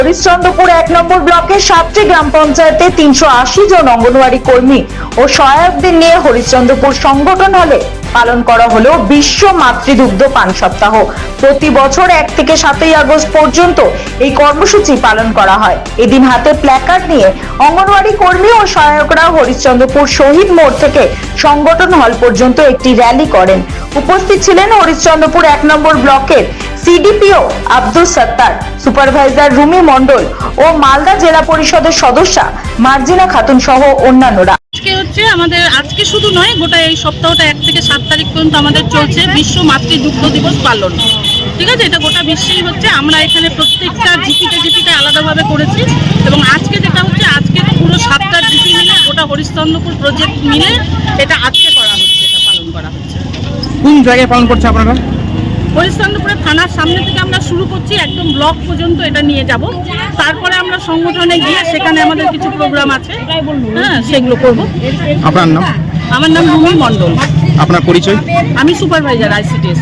হরিশ্চন্দ্রপুর 1 নম্বর ব্লকের 7টি গ্রাম পঞ্চায়েতে 380 জন অঙ্গনওয়াড়ি কর্মী ও সহায়কদের নিয়ে হরিশ্চন্দ্রপুর সংগঠন হলে পালন করা হলো বিশ্ব মাতৃদুগ্ধ পান সপ্তাহ। প্রতি বছর 1 থেকে 7ই আগস্ট পর্যন্ত এই কর্মসূচি পালন করা হয়। এদিন হাতে প্ল্যাকার্ড নিয়ে অঙ্গনওয়াড়ি কর্মী ও সহায়করা হরিশ্চন্দ্রপুর শহীদ মোড় থেকে সংগঠন হল পর্যন্ত একটি র্যালি করেন। উপস্থিত ছিলেন হরিশ্চন্দ্রপুর 1 নম্বর ব্লকের সিডিপিও আব্দুল সত্তার, সুপারভাইজার রুমি মণ্ডল ও মালদা জেলা পরিষদের সদস্যা মার্জিনা খাতুন সহ অন্যান্যরা। আজকে হচ্ছে আমাদের, আজকে শুধু নয়, গোটা এই সপ্তাহটা 1 থেকে 7 তারিখ পর্যন্ত আমাদের চলছে বিশ্ব মাতৃদুগ্ধ দিবস পালন। ঠিক আছে, এটা গোটা বিশ্বেই হচ্ছে। আমরা এখানে প্রত্যেকটা জিপিতে আলাদাভাবে করেছি এবং আজকে যেটা হচ্ছে, আজকে পুরো 7টা জিপি মিলে গোটা হরিশ্চন্দ্রপুর প্রজেক্ট মিলে এটা আজকে করা হচ্ছে, এটা পালন করা হচ্ছে। কোন জায়গায় পালন করছে আপনারা? হরিশ্চন্দ্রপুরের থানার সামনে থেকে আমরা শুরু করছি, একদম ব্লক পর্যন্ত এটা নিয়ে যাব। তারপরে আমরা সংগঠনে গিয়ে সেখানে আমাদের কিছু প্রোগ্রাম আছে, হ্যাঁ, সেগুলো করব। আপনার নাম? আমার নাম রুমি মণ্ডল। আপনার পরিচয়? আমি সুপারভাইজার ICDS।